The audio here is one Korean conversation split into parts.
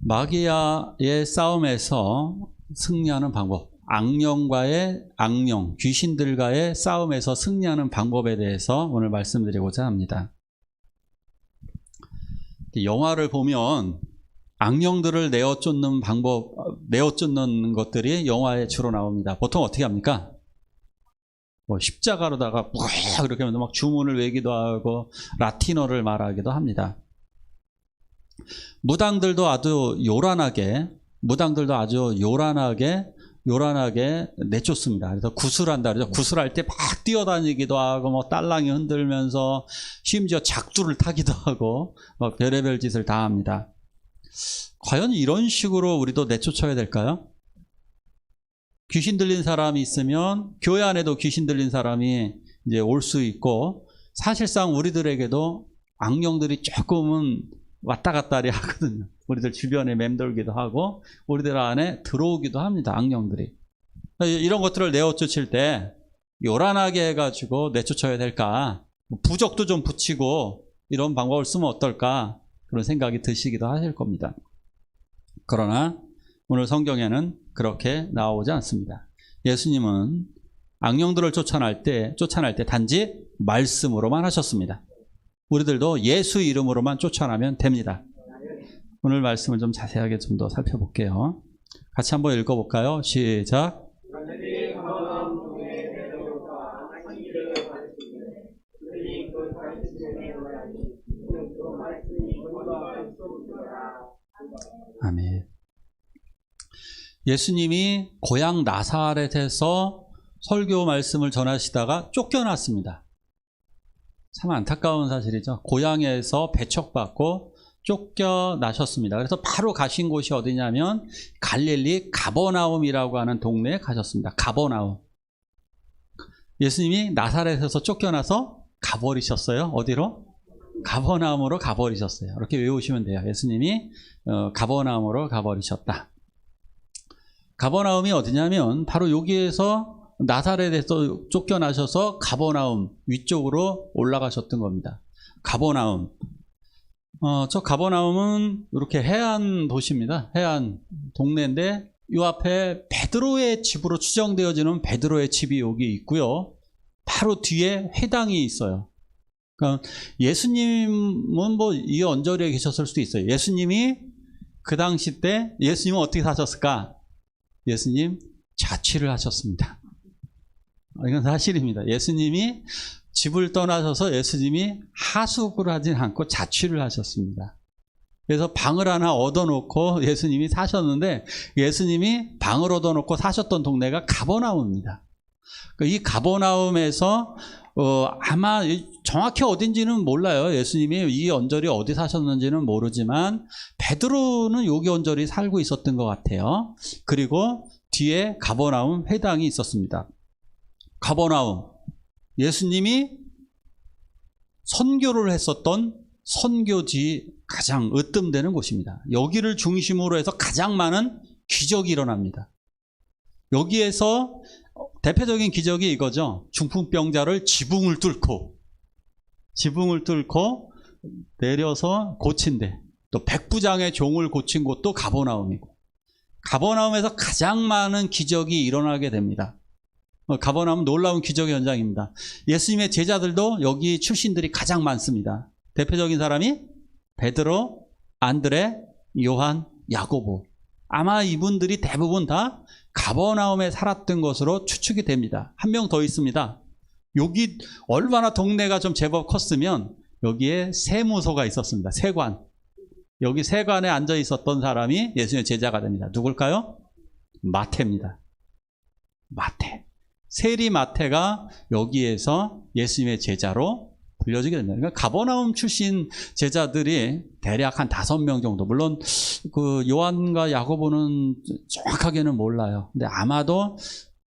마귀와의 싸움에서 승리하는 방법, 악령, 귀신들과의 싸움에서 승리하는 방법에 대해서 오늘 말씀드리고자 합니다. 영화를 보면 악령들을 내어쫓는 방법, 내어쫓는 것들이 영화에 주로 나옵니다. 보통 어떻게 합니까? 십자가로다가 그렇게 하면서 막 주문을 외기도 하고 라틴어를 말하기도 합니다. 무당들도 아주 요란하게 내쫓습니다. 그래서 구슬한다 그러죠. 구슬할 때 막 뛰어다니기도 하고, 뭐 딸랑이 흔들면서 심지어 작두를 타기도 하고, 막 별의별 짓을 다 합니다. 과연 이런 식으로 우리도 내쫓아야 될까요? 귀신 들린 사람이 있으면 교회 안에도 귀신 들린 사람이 이제 올 수 있고, 사실상 우리들에게도 악령들이 조금은 왔다 갔다리 하거든요. 우리들 주변에 맴돌기도 하고 우리들 안에 들어오기도 합니다. 악령들이. 이런 것들을 내어쫓을 때 요란하게 해가지고 내쫓아야 될까, 부적도 좀 붙이고 이런 방법을 쓰면 어떨까, 그런 생각이 드시기도 하실 겁니다. 그러나 오늘 성경에는 그렇게 나오지 않습니다. 예수님은 악령들을 쫓아낼 때 단지 말씀으로만 하셨습니다. 우리들도 예수 이름으로만 쫓아내면 됩니다. 오늘 말씀을 좀 자세하게 좀 더 살펴볼게요. 같이 한번 읽어볼까요? 시작. 아멘. 예수님이 고향 나사렛에서 설교 말씀을 전하시다가 쫓겨났습니다. 참 안타까운 사실이죠. 고향에서 배척받고 쫓겨나셨습니다. 그래서 바로 가신 곳이 어디냐면 갈릴리 가버나움이라고 하는 동네에 가셨습니다. 가버나움. 예수님이 나사렛에서 쫓겨나서 가버리셨어요. 어디로? 가버나움으로 가버리셨어요. 이렇게 외우시면 돼요. 예수님이 가버나움으로 가버리셨다. 가버나움이 어디냐면 바로 여기에서 나사렛에서 쫓겨나셔서 가버나움 위쪽으로 올라가셨던 겁니다. 가버나움. 저 가버나움은 이렇게 해안 도시입니다. 해안 동네인데 이 앞에 베드로의 집으로 추정되어지는 베드로의 집이 여기 있고요. 바로 뒤에 회당이 있어요. 그러니까 예수님은 뭐 이 언저리에 계셨을 수도 있어요. 예수님이 그 당시 때 예수님은 어떻게 사셨을까? 예수님 자취를 하셨습니다. 이건 사실입니다. 예수님이 집을 떠나셔서 예수님이 하숙을 하진 않고 자취를 하셨습니다. 그래서 방을 하나 얻어놓고 예수님이 사셨는데, 예수님이 방을 얻어놓고 사셨던 동네가 가버나움입니다. 이 가버나움에서 아마 정확히 어딘지는 몰라요. 예수님이 이 언저리 어디 사셨는지는 모르지만 베드로는 여기 언저리 살고 있었던 것 같아요. 그리고 뒤에 가버나움 회당이 있었습니다. 가버나움, 예수님이 선교를 했었던 선교지 가장 으뜸되는 곳입니다. 여기를 중심으로 해서 가장 많은 기적이 일어납니다. 여기에서 대표적인 기적이 이거죠. 중풍병자를 지붕을 뚫고 내려서 고친대. 또 백부장의 종을 고친 곳도 가버나움이고, 가버나움에서 가장 많은 기적이 일어나게 됩니다. 가버나움은 놀라운 기적의 현장입니다. 예수님의 제자들도 여기 출신들이 가장 많습니다. 대표적인 사람이 베드로, 안드레, 요한, 야고보. 아마 이분들이 대부분 다 가버나움에 살았던 것으로 추측이 됩니다. 한 명 더 있습니다. 여기 얼마나 동네가 좀 제법 컸으면 여기에 세무소가 있었습니다. 세관. 여기 세관에 앉아 있었던 사람이 예수님의 제자가 됩니다. 누굴까요? 마태입니다. 마태. 세리 마태가 여기에서 예수님의 제자로 불려지게 됩니다. 그러니까 가버나움 출신 제자들이 대략 한 5명 정도. 물론 그 요한과 야고보는 정확하게는 몰라요. 근데 아마도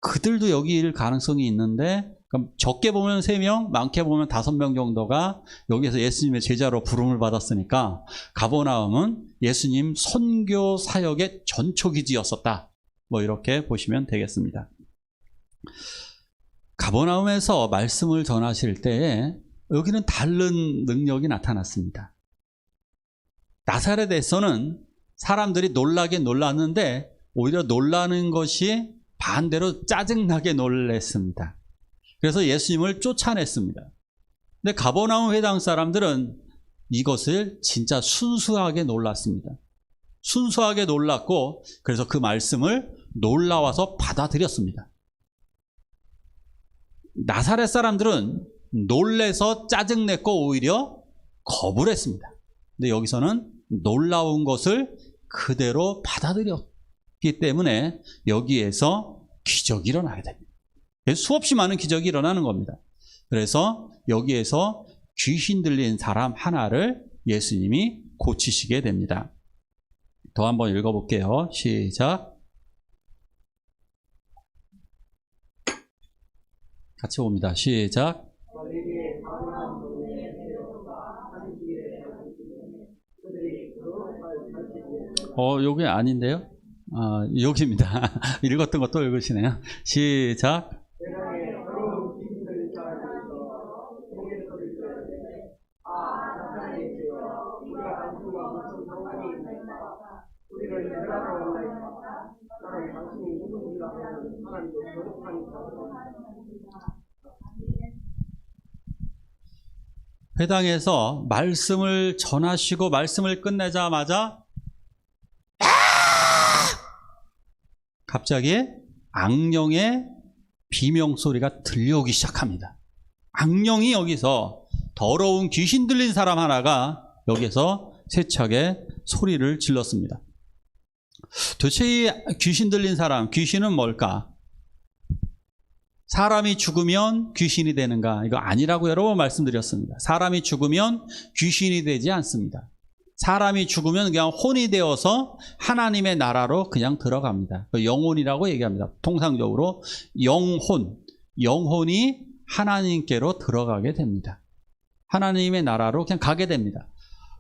그들도 여기일 가능성이 있는데, 그럼 적게 보면 3명, 많게 보면 5명 정도가 여기에서 예수님의 제자로 부름을 받았으니까 가버나움은 예수님 선교 사역의 전초기지였었다. 뭐 이렇게 보시면 되겠습니다. 가버나움에서 말씀을 전하실 때에 여기는 다른 능력이 나타났습니다. 나사렛에서는 사람들이 놀라긴 놀랐는데 오히려 놀라는 것이 반대로 짜증나게 놀랬습니다. 그래서 예수님을 쫓아냈습니다. 근데 가버나움 회당 사람들은 이것을 진짜 순수하게 놀랐습니다. 순수하게 놀랐고 그래서 그 말씀을 놀라워서 받아들였습니다. 나사렛 사람들은 놀래서 짜증냈고 오히려 거부를 했습니다. 근데 여기서는 놀라운 것을 그대로 받아들였기 때문에 여기에서 기적이 일어나게 됩니다. 수없이 많은 기적이 일어나는 겁니다. 그래서 여기에서 귀신 들린 사람 하나를 예수님이 고치시게 됩니다. 더 한번 읽어볼게요. 시작. 같이 봅니다. 시작. 여기 아닌데요? 여기입니다. 읽었던 것도 읽으시네요. 시작. 회당에서 말씀을 전하시고 말씀을 끝내자마자 갑자기 악령의 비명소리가 들려오기 시작합니다. 악령이 여기서 더러운 귀신 들린 사람 하나가 여기서 세차게 소리를 질렀습니다. 도대체 이 귀신 들린 사람, 귀신은 뭘까? 사람이 죽으면 귀신이 되는가? 이거 아니라고 여러 번 말씀드렸습니다. 사람이 죽으면 귀신이 되지 않습니다. 사람이 죽으면 그냥 혼이 되어서 하나님의 나라로 그냥 들어갑니다. 영혼이라고 얘기합니다. 통상적으로 영혼이 하나님께로 들어가게 됩니다. 하나님의 나라로 그냥 가게 됩니다.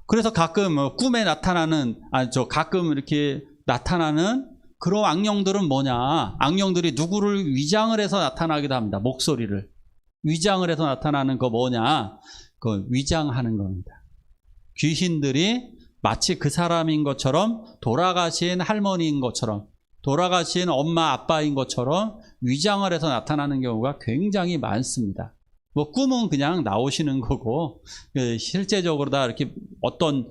그래서 가끔 꿈에 나타나는, 가끔 이렇게 나타나는 그런 악령들은 뭐냐? 악령들이 누구를 위장을 해서 나타나기도 합니다. 목소리를 위장을 해서 나타나는 거 뭐냐? 그 위장하는 겁니다. 귀신들이 마치 그 사람인 것처럼, 돌아가신 할머니인 것처럼, 돌아가신 엄마 아빠인 것처럼 위장을 해서 나타나는 경우가 굉장히 많습니다. 뭐 꿈은 그냥 나오시는 거고, 실제적으로 다 이렇게 어떤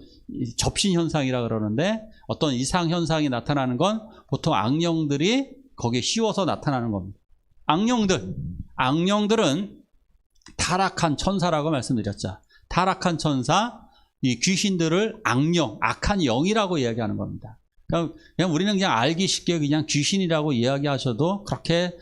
접신 현상이라 그러는데, 어떤 이상 현상이 나타나는 건 보통 악령들이 거기에 씌워서 나타나는 겁니다. 악령들은 타락한 천사라고 말씀드렸죠. 타락한 천사, 이 귀신들을 악령, 악한 영이라고 이야기하는 겁니다. 그냥 우리는 그냥 알기 쉽게 그냥 귀신이라고 이야기하셔도 그렇게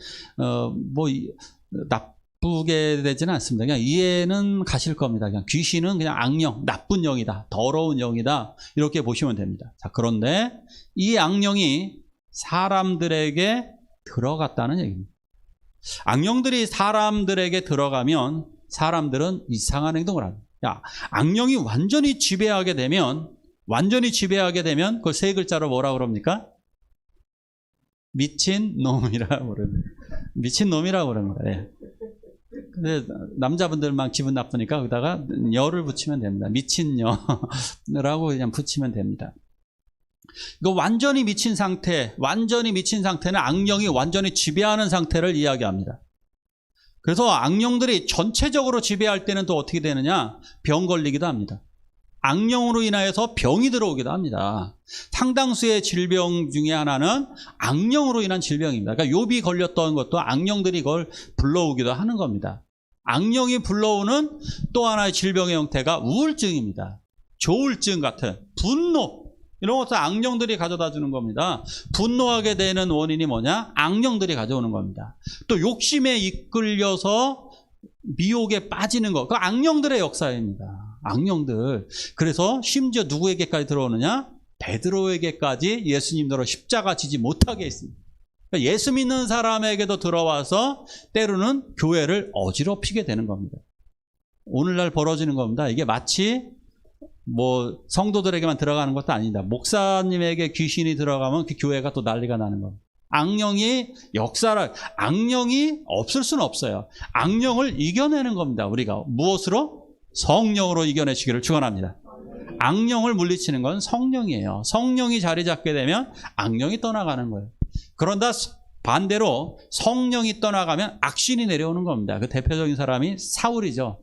나쁘게 되지는 않습니다. 그냥 이해는 가실 겁니다. 그냥 귀신은 그냥 악령, 나쁜 영이다, 더러운 영이다, 이렇게 보시면 됩니다. 자, 그런데 이 악령이 사람들에게 들어갔다는 얘기입니다. 악령들이 사람들에게 들어가면 사람들은 이상한 행동을 합니다. 악령이 완전히 지배하게 되면 그걸 세 글자로 뭐라고 그럽니까? 미친놈이라고 그럽니다. 미친놈이라고 그럽니다. 네. 근데 남자분들만 기분 나쁘니까 거기다가 여를 붙이면 됩니다. 미친여라고 그냥 붙이면 됩니다. 이거 완전히 미친 상태는 악령이 완전히 지배하는 상태를 이야기합니다. 그래서 악령들이 전체적으로 지배할 때는 또 어떻게 되느냐? 병 걸리기도 합니다. 악령으로 인하여서 병이 들어오기도 합니다. 상당수의 질병 중에 하나는 악령으로 인한 질병입니다. 그러니까 욥이 걸렸던 것도 악령들이 그걸 불러오기도 하는 겁니다. 악령이 불러오는 또 하나의 질병의 형태가 우울증입니다. 조울증 같은 분노, 이런 것도 악령들이 가져다 주는 겁니다. 분노하게 되는 원인이 뭐냐? 악령들이 가져오는 겁니다. 또 욕심에 이끌려서 미혹에 빠지는 것, 그 악령들의 역사입니다. 악령들. 그래서 심지어 누구에게까지 들어오느냐? 베드로에게까지 예수님대로 십자가 지지 못하게 했습니다. 그러니까 예수 믿는 사람에게도 들어와서 때로는 교회를 어지럽히게 되는 겁니다. 오늘날 벌어지는 겁니다. 이게 마치 성도들에게만 들어가는 것도 아니다. 목사님에게 귀신이 들어가면 그 교회가 또 난리가 나는 겁니다. 악령이 없을 수는 없어요. 악령을 이겨내는 겁니다. 우리가 무엇으로? 성령으로 이겨내시기를 축원합니다. 악령을 물리치는 건 성령이에요. 성령이 자리 잡게 되면 악령이 떠나가는 거예요. 그런다 반대로 성령이 떠나가면 악신이 내려오는 겁니다. 그 대표적인 사람이 사울이죠.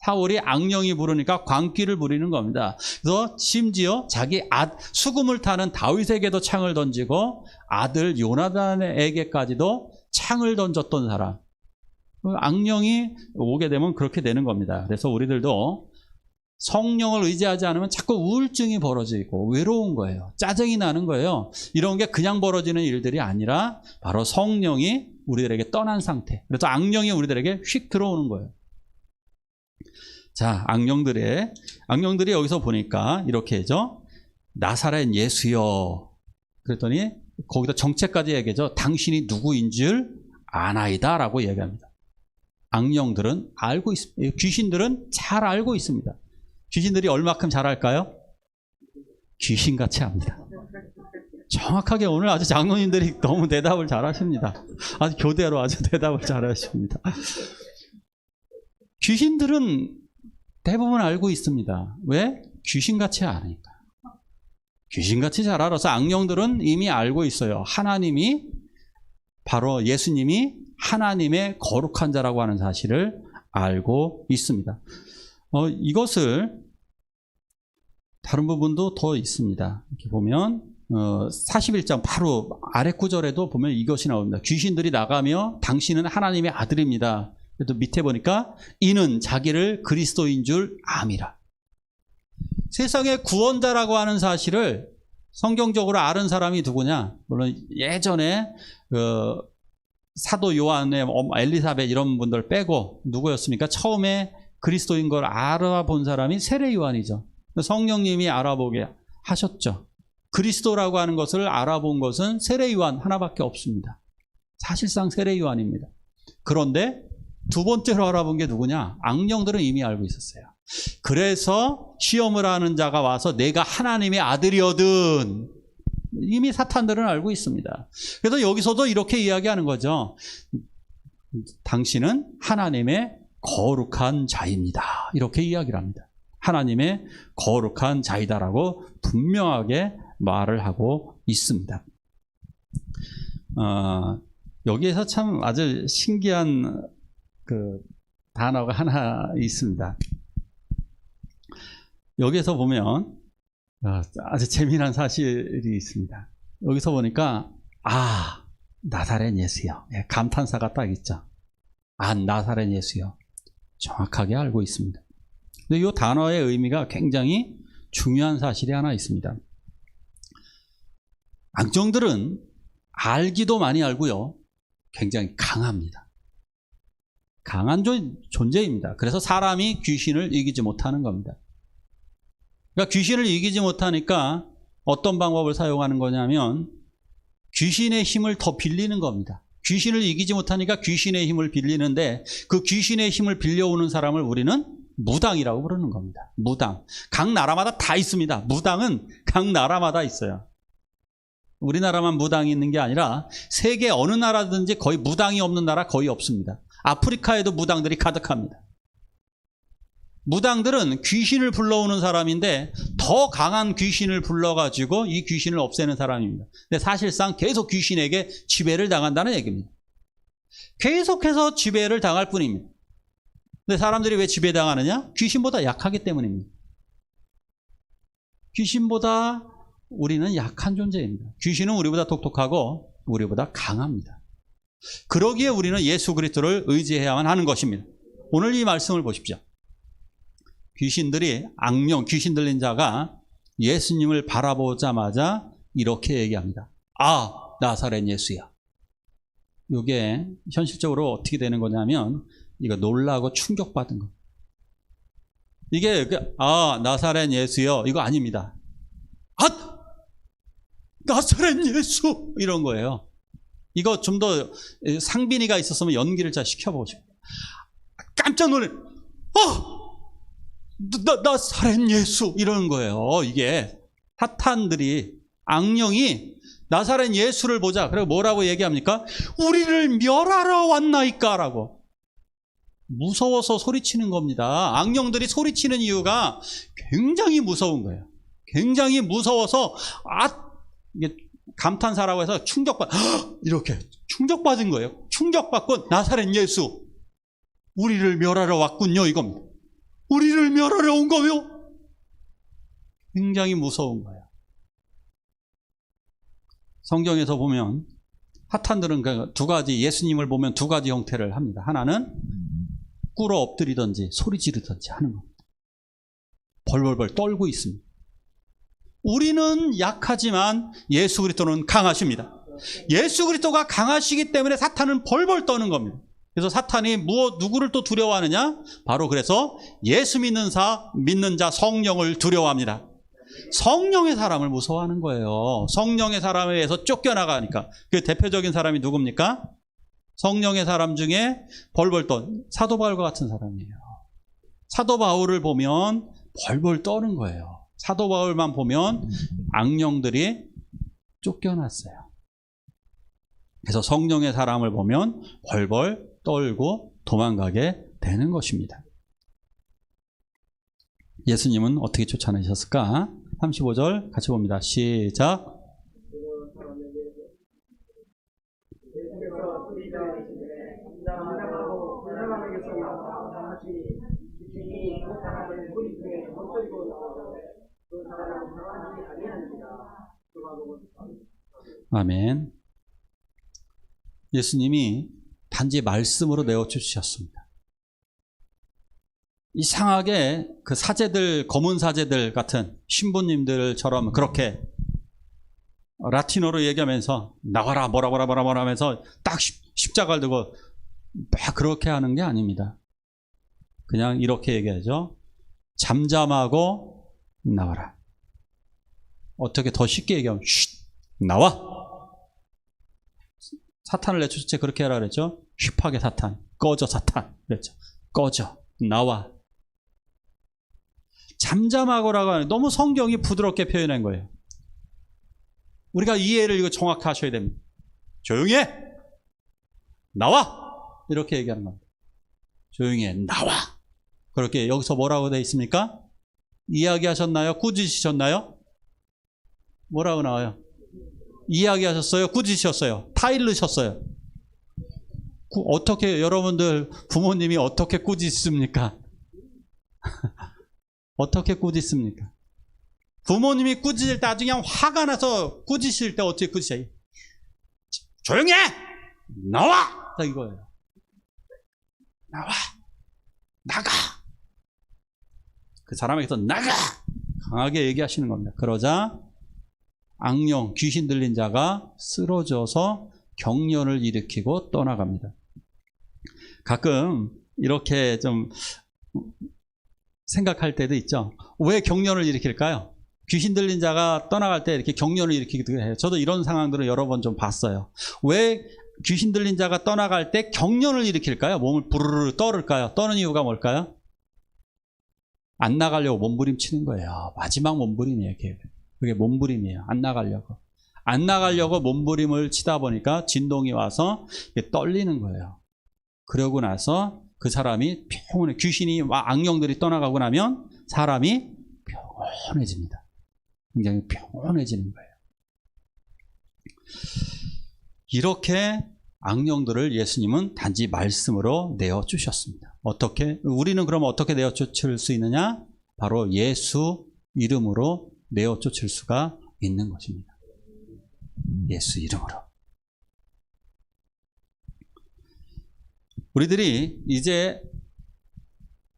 사울이 악령이 부르니까 광기를 부리는 겁니다. 그래서 심지어 자기 수금을 타는 다윗에게도 창을 던지고 아들 요나단에게까지도 창을 던졌던 사람. 악령이 오게 되면 그렇게 되는 겁니다. 그래서 우리들도 성령을 의지하지 않으면 자꾸 우울증이 벌어지고 외로운 거예요. 짜증이 나는 거예요. 이런 게 그냥 벌어지는 일들이 아니라 바로 성령이 우리들에게 떠난 상태. 그래서 악령이 우리들에게 휙 들어오는 거예요. 자, 악령들이 여기서 보니까 이렇게 해죠. 나사렛 예수여. 그랬더니 거기다 정체까지 얘기하죠. 당신이 누구인 줄 아나이다 라고 얘기합니다. 악령들은 알고 있습니다. 귀신들은 잘 알고 있습니다. 귀신들이 얼마큼 잘 알까요? 귀신같이 압니다. 정확하게 오늘 아주 장로님들이 너무 대답을 잘 하십니다. 아주 교대로 아주 대답을 잘 하십니다. 귀신들은 대부분 알고 있습니다. 왜? 귀신같이 아니까. 귀신같이 잘 알아서 악령들은 이미 알고 있어요. 하나님이 바로 예수님이 하나님의 거룩한 자라고 하는 사실을 알고 있습니다. 이것을 다른 부분도 더 있습니다. 이렇게 보면 41장 바로 아래 구절에도 보면 이것이 나옵니다. 귀신들이 나가며 당신은 하나님의 아들입니다. 그래도 밑에 보니까 이는 자기를 그리스도인 줄 암이라. 세상의 구원자라고 하는 사실을 성경적으로 아는 사람이 누구냐? 물론 예전에 사도 요한의 엘리사벳 이런 분들 빼고 누구였습니까? 처음에 그리스도인 걸 알아본 사람이 세례 요한이죠. 성령님이 알아보게 하셨죠. 그리스도라고 하는 것을 알아본 것은 세례 요한 하나밖에 없습니다. 사실상 세례 요한입니다. 그런데 두 번째로 알아본 게 누구냐? 악령들은 이미 알고 있었어요. 그래서 시험을 하는 자가 와서 내가 하나님의 아들이거든. 이미 사탄들은 알고 있습니다. 그래서 여기서도 이렇게 이야기하는 거죠. 당신은 하나님의 거룩한 자입니다. 이렇게 이야기를 합니다. 하나님의 거룩한 자이다라고 분명하게 말을 하고 있습니다. 여기에서 참 아주 신기한 단어가 하나 있습니다. 여기에서 보면 아주 재미난 사실이 있습니다. 여기서 보니까 나사렛 예수요. 감탄사가 딱 있죠. 나사렛 예수요. 정확하게 알고 있습니다. 근데 이 단어의 의미가 굉장히 중요한 사실이 하나 있습니다. 악령들은 알기도 많이 알고요. 굉장히 강합니다. 강한 존재입니다. 그래서 사람이 귀신을 이기지 못하는 겁니다. 그러니까 귀신을 이기지 못하니까 어떤 방법을 사용하는 거냐면 귀신의 힘을 더 빌리는 겁니다. 귀신을 이기지 못하니까 귀신의 힘을 빌리는데 그 귀신의 힘을 빌려오는 사람을 우리는 무당이라고 부르는 겁니다. 무당. 각 나라마다 다 있습니다. 무당은 각 나라마다 있어요. 우리나라만 무당이 있는 게 아니라 세계 어느 나라든지 거의 무당이 없는 나라 거의 없습니다. 아프리카에도 무당들이 가득합니다. 무당들은 귀신을 불러오는 사람인데 더 강한 귀신을 불러가지고 이 귀신을 없애는 사람입니다. 근데 사실상 계속 귀신에게 지배를 당한다는 얘기입니다. 계속해서 지배를 당할 뿐입니다. 근데 사람들이 왜 지배당하느냐? 귀신보다 약하기 때문입니다. 귀신보다 우리는 약한 존재입니다. 귀신은 우리보다 똑똑하고 우리보다 강합니다. 그러기에 우리는 예수 그리스도를 의지해야만 하는 것입니다. 오늘 이 말씀을 보십시오. 귀신들이 귀신 들린 자가 예수님을 바라보자마자 이렇게 얘기합니다. 나사렛 예수야. 이게 현실적으로 어떻게 되는 거냐면 이거 놀라고 충격받은 거. 이게 나사렛 예수요. 이거 아닙니다. 나사렛 예수 이런 거예요. 이거 좀 더 상빈이가 있었으면 연기를 잘 시켜보고 싶어요. 깜짝 놀래. 나사렛 예수 이러는 거예요. 이게 사탄들이 악령이 나사렛 예수를 보자. 그리고 뭐라고 얘기합니까? 우리를 멸하러 왔나이까 라고. 무서워서 소리치는 겁니다. 악령들이 소리치는 이유가 굉장히 무서운 거예요. 굉장히 무서워서 이게 감탄사라고 해서 이렇게 충격받은 거예요. 충격받고 나사렛 예수 우리를 멸하러 왔군요 이겁니다. 우리를 멸하러 온 거요? 굉장히 무서운 거예요. 성경에서 보면 사탄들은 두 가지, 예수님을 보면 두 가지 형태를 합니다. 하나는 꿇어 엎드리든지 소리 지르든지 하는 겁니다. 벌벌벌 떨고 있습니다. 우리는 약하지만 예수 그리스도는 강하십니다. 예수 그리스도가 강하시기 때문에 사탄은 벌벌 떠는 겁니다. 그래서 사탄이 누구를 또 두려워하느냐? 바로 그래서 예수 믿는 자 성령을 두려워합니다. 성령의 사람을 무서워하는 거예요. 성령의 사람에 의해서 쫓겨나가니까. 그 대표적인 사람이 누굽니까? 성령의 사람 중에 벌벌 떤 사도 바울과 같은 사람이에요. 사도 바울을 보면 벌벌 떠는 거예요. 사도 바울만 보면 악령들이 쫓겨났어요. 그래서 성령의 사람을 보면 벌벌 떨고 도망가게 되는 것입니다. 예수님은 어떻게 쫓아내셨을까? 35절 같이 봅니다. 시작. 아멘. 예수님이 단지 말씀으로 내어주셨습니다. 이상하게 그 사제들, 검은 사제들 같은 신부님들처럼 그렇게 라틴어로 얘기하면서 나와라 뭐라 하면서 딱 십자가를 들고 막 그렇게 하는 게 아닙니다. 그냥 이렇게 얘기하죠. 잠잠하고 나와라. 어떻게 더 쉽게 얘기하면 나와. 사탄을 내쫓을 때 그렇게 하라 그랬죠. 휘파게 사탄, 꺼져 사탄 그랬죠. 꺼져, 나와. 잠잠하고라고 하는 너무 성경이 부드럽게 표현한 거예요. 우리가 이해를 이거 정확히 하셔야 됩니다. 조용히 해! 나와! 이렇게 얘기하는 겁니다. 조용히 해, 나와! 그렇게 여기서 뭐라고 되어 있습니까? 이야기하셨나요? 꾸짖으셨나요? 뭐라고 나와요? 이야기하셨어요? 꾸짖으셨어요? 타일르셨어요? 어떻게 여러분들 부모님이 어떻게 꾸짖습니까? 어떻게 꾸짖습니까? 부모님이 꾸짖을 때 아주 그냥 화가 나서 꾸짖을 때 어떻게 꾸짖어요? 조용히 해! 나와! 이거예요. 나와! 나가! 그 사람에게서 나가! 강하게 얘기하시는 겁니다. 그러자 악령, 귀신 들린 자가 쓰러져서 경련을 일으키고 떠나갑니다. 가끔 이렇게 좀 생각할 때도 있죠. 왜 경련을 일으킬까요? 귀신 들린 자가 떠나갈 때 이렇게 경련을 일으키기도 해요. 저도 이런 상황들을 여러 번 좀 봤어요. 왜 귀신 들린 자가 떠나갈 때 경련을 일으킬까요? 몸을 부르르 떨을까요? 떠는 이유가 뭘까요? 안 나가려고 몸부림치는 거예요. 마지막 몸부림이에요. 그게 몸부림이에요. 안 나가려고 몸부림을 치다 보니까 진동이 와서 떨리는 거예요. 그러고 나서 그 사람이 평온해. 귀신이 악령들이 떠나가고 나면 사람이 평온해집니다. 굉장히 평온해지는 거예요. 이렇게 악령들을 예수님은 단지 말씀으로 내어주셨습니다. 어떻게? 우리는 그럼 어떻게 내어쫓을 수 있느냐? 바로 예수 이름으로 내어쫓을 수가 있는 것입니다. 예수 이름으로. 우리들이 이제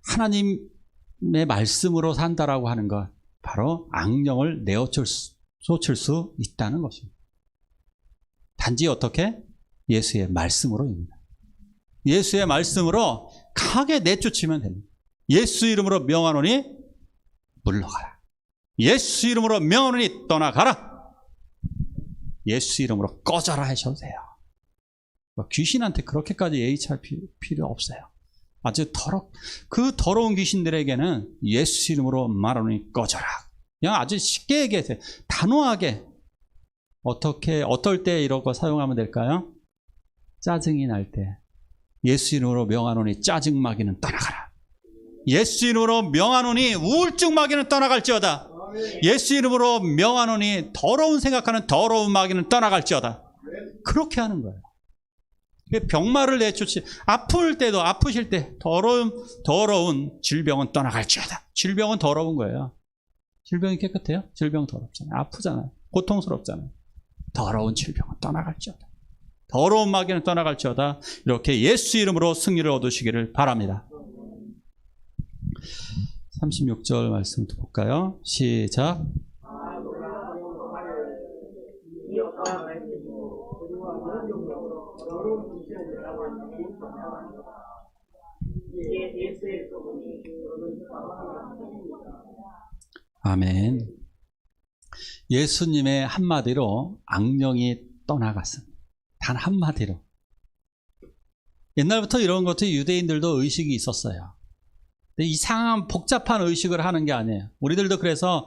하나님의 말씀으로 산다라고 하는 것, 바로 악령을 내어쫓을 수 있다는 것입니다. 단지 어떻게? 예수의 말씀으로입니다. 예수의 말씀으로 강하게 내쫓으면 됩니다. 예수 이름으로 명하노니 물러가라. 예수 이름으로 명하노니 떠나가라. 예수 이름으로 꺼져라 하셔도 돼요. 귀신한테 그렇게까지 예의 찰 필요 없어요. 아주 그 더러운 귀신들에게는 예수 이름으로 말하노니 꺼져라. 그냥 아주 쉽게 얘기하세요. 단호하게. 어떨 때 이런 거 사용하면 될까요? 짜증이 날 때, 예수 이름으로 명하노니 짜증 마귀는 떠나가라. 예수 이름으로 명하노니 우울증 마귀는 떠나갈지어다. 예수 이름으로 명하노니 더러운 생각하는 더러운 마귀는 떠나갈지어다. 그렇게 하는 거예요. 병마를 내쫓지, 아플 때도, 아프실 때 더러운 질병은 떠나갈지어다. 질병은 더러운 거예요. 질병이 깨끗해요? 질병 더럽잖아요. 아프잖아요. 고통스럽잖아요. 더러운 질병은 떠나갈지어다. 더러운 마귀는 떠나갈지어다. 이렇게 예수 이름으로 승리를 얻으시기를 바랍니다. 36절 말씀 볼까요? 시작. 아멘. 예수님의 한마디로 악령이 떠나갔습니다. 단 한마디로. 옛날부터 이런 것도 유대인들도 의식이 있었어요. 근데 이상한 복잡한 의식을 하는 게 아니에요. 우리들도 그래서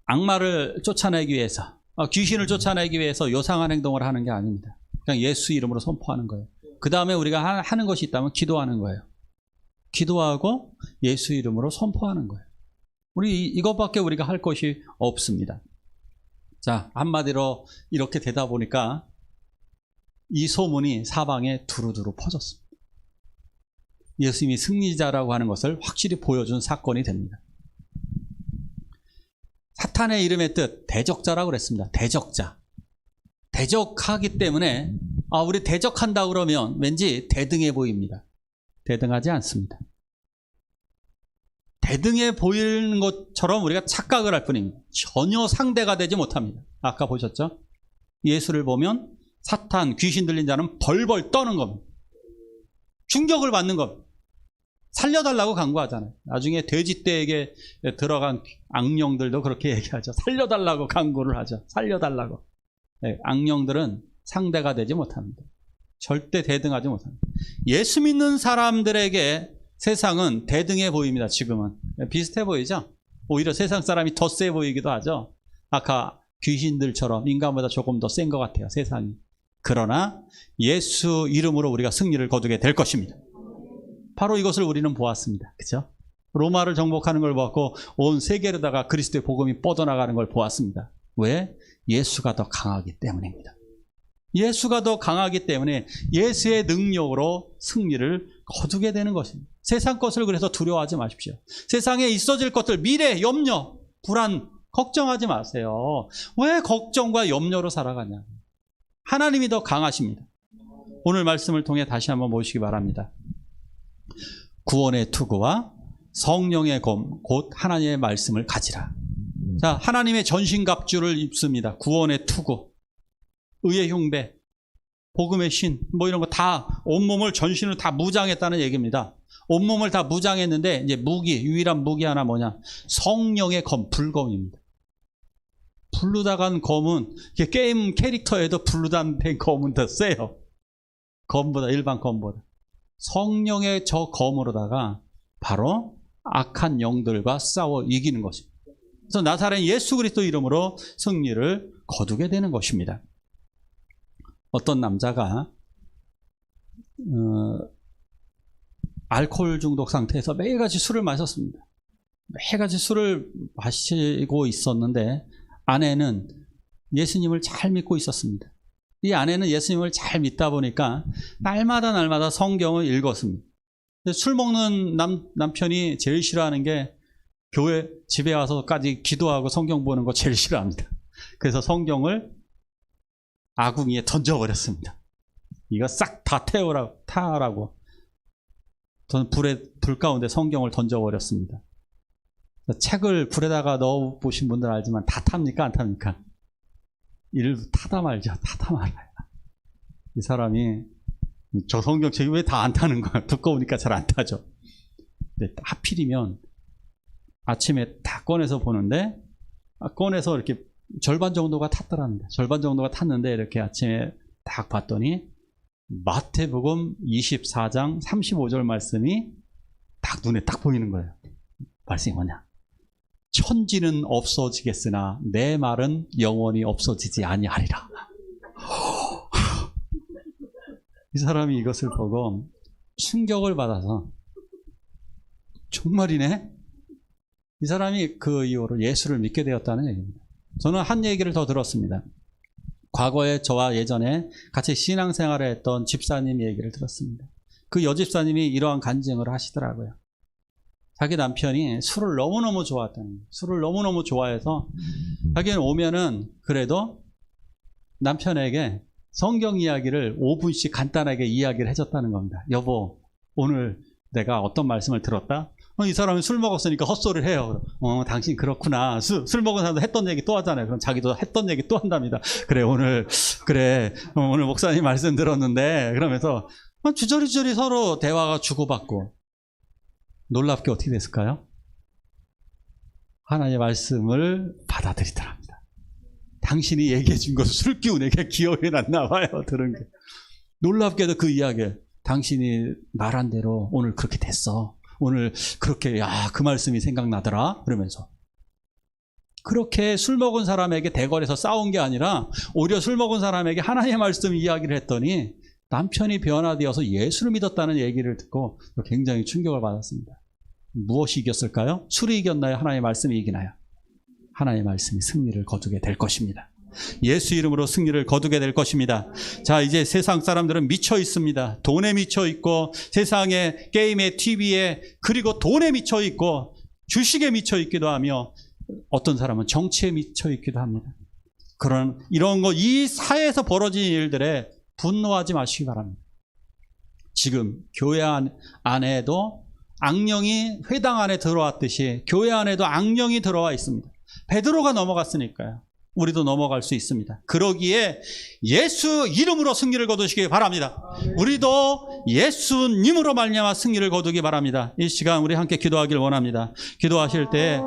악마를 쫓아내기 위해서, 귀신을 쫓아내기 위해서 요상한 행동을 하는 게 아닙니다. 그냥 예수 이름으로 선포하는 거예요. 그 다음에 우리가 하는 것이 있다면 기도하는 거예요. 기도하고 예수 이름으로 선포하는 거예요. 우리 이것밖에 우리가 할 것이 없습니다. 자, 한마디로 이렇게 되다 보니까 이 소문이 사방에 두루두루 퍼졌습니다. 예수님이 승리자라고 하는 것을 확실히 보여준 사건이 됩니다. 사탄의 이름의 뜻, 대적자라고 그랬습니다. 대적자. 대적하기 때문에 우리 대적한다 그러면 왠지 대등해 보입니다. 대등하지 않습니다. 대등해 보이는 것처럼 우리가 착각을 할 뿐입니다. 전혀 상대가 되지 못합니다. 아까 보셨죠? 예수를 보면 사탄, 귀신 들린 자는 벌벌 떠는 겁니다. 충격을 받는 겁니다. 살려달라고 간구하잖아요. 나중에 돼지떼에게 들어간 악령들도 그렇게 얘기하죠. 살려달라고 간구를 하죠. 살려달라고. 네, 악령들은 상대가 되지 못합니다. 절대 대등하지 못합니다. 예수 믿는 사람들에게 세상은 대등해 보입니다. 지금은 비슷해 보이죠. 오히려 세상 사람이 더 세 보이기도 하죠. 아까 귀신들처럼 인간보다 조금 더 센 것 같아요. 세상이. 그러나 예수 이름으로 우리가 승리를 거두게 될 것입니다. 바로 이것을 우리는 보았습니다. 그렇죠? 로마를 정복하는 걸 보았고 온 세계로다가 그리스도의 복음이 뻗어나가는 걸 보았습니다. 왜? 예수가 더 강하기 때문입니다. 예수가 더 강하기 때문에 예수의 능력으로 승리를 거두게 되는 것입니다. 세상 것을 그래서 두려워하지 마십시오. 세상에 있어질 것들, 미래, 염려, 불안, 걱정하지 마세요. 왜 걱정과 염려로 살아가냐? 하나님이 더 강하십니다. 오늘 말씀을 통해 다시 한번 모시기 바랍니다. 구원의 투구와 성령의 검, 곧 하나님의 말씀을 가지라. 자, 하나님의 전신갑주를 입습니다. 구원의 투구, 의의 흉배, 복음의 신, 이런 거 다 온몸을 전신을 다 무장했다는 얘기입니다. 온몸을 다 무장했는데 이제 유일한 무기 하나 뭐냐? 성령의 검, 불검입니다. 불루다간 검은 게임 캐릭터에도 불루단 된 검은 더 세요. 검보다, 일반 검보다. 성령의 저 검으로다가 바로 악한 영들과 싸워 이기는 것입니다. 그래서 나사렛 예수 그리스도 이름으로 승리를 거두게 되는 것입니다. 어떤 남자가 알코올 중독 상태에서 매일같이 술을 마셨습니다. 매일같이 술을 마시고 있었는데 아내는 예수님을 잘 믿고 있었습니다. 이 아내는 예수님을 잘 믿다 보니까 날마다 성경을 읽었습니다. 술 먹는 남편이 제일 싫어하는 게 교회 집에 와서까지 기도하고 성경 보는 거 제일 싫어합니다. 그래서 성경을 아궁이에 던져버렸습니다. 이거 싹 다 타라고. 저는 불 가운데 성경을 던져버렸습니다. 책을 불에다가 넣어보신 분들 알지만 다 탑니까? 안 탑니까? 이를 타다 말죠. 타다 말아요. 이 사람이 저 성경책이 왜 다 안 타는 거야? 두꺼우니까 잘 안 타죠. 근데 하필이면 아침에 다 꺼내서 보는데 꺼내서 이렇게 절반 정도가 탔더랍니다. 절반 정도가 탔는데 이렇게 아침에 딱 봤더니 마태복음 24장 35절 말씀이 딱 눈에 딱 보이는 거예요. 말씀이 뭐냐? 천지는 없어지겠으나 내 말은 영원히 없어지지 아니하리라. 이 사람이 이것을 보고 충격을 받아서 정말이네? 이 사람이 그 이후로 예수를 믿게 되었다는 얘기입니다. 저는 한 얘기를 더 들었습니다. 과거에 저와 예전에 같이 신앙생활을 했던 집사님 얘기를 들었습니다. 그 여집사님이 이러한 간증을 하시더라고요. 자기 남편이 술을 너무너무 좋아했다는 거예요. 술을 너무너무 좋아해서 자기는 오면은 그래도 남편에게 성경 이야기를 5분씩 간단하게 이야기를 해줬다는 겁니다. 여보, 오늘 내가 어떤 말씀을 들었다? 이 사람이 술 먹었으니까 헛소리를 해요. 당신 그렇구나. 술 먹은 사람도 했던 얘기 또 하잖아요. 그럼 자기도 했던 얘기 또 한답니다. 오늘 목사님 말씀 들었는데, 그러면서 주저리주저리 서로 대화가 주고받고, 놀랍게 어떻게 됐을까요? 하나님의 말씀을 받아들이더랍니다. 당신이 얘기해 준 것을 술 기운에게 기억이 났나 봐요. 들은 게. 놀랍게도 그 이야기, 당신이 말한 대로 오늘 그렇게 됐어. 오늘 그렇게 그 말씀이 생각나더라. 그러면서 그렇게 술 먹은 사람에게 대궐에서 싸운 게 아니라 오히려 술 먹은 사람에게 하나님의 말씀 이야기를 했더니 남편이 변화되어서 예수를 믿었다는 얘기를 듣고 굉장히 충격을 받았습니다. 무엇이 이겼을까요? 술이 이겼나요? 하나님의 말씀이 이기나요? 하나님의 말씀이 승리를 거두게 될 것입니다. 예수 이름으로 승리를 거두게 될 것입니다. 자, 이제 세상 사람들은 미쳐 있습니다. 돈에 미쳐 있고, 세상에 게임에, TV에, 그리고 돈에 미쳐 있고, 주식에 미쳐 있기도 하며, 어떤 사람은 정치에 미쳐 있기도 합니다. 이런 거, 이 사회에서 벌어진 일들에 분노하지 마시기 바랍니다. 지금 교회 안에도 악령이 회당 안에 들어왔듯이 교회 안에도 악령이 들어와 있습니다. 베드로가 넘어갔으니까요. 우리도 넘어갈 수 있습니다. 그러기에 예수 이름으로 승리를 거두시기 바랍니다. 우리도 예수님으로 말미암아 승리를 거두기 바랍니다. 이 시간 우리 함께 기도하길 원합니다. 기도하실 때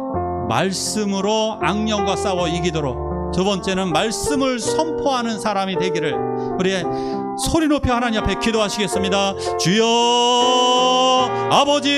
말씀으로 악령과 싸워 이기도록, 두 번째는 말씀을 선포하는 사람이 되기를, 우리 소리 높여 하나님 앞에 기도하시겠습니다. 주여 아버지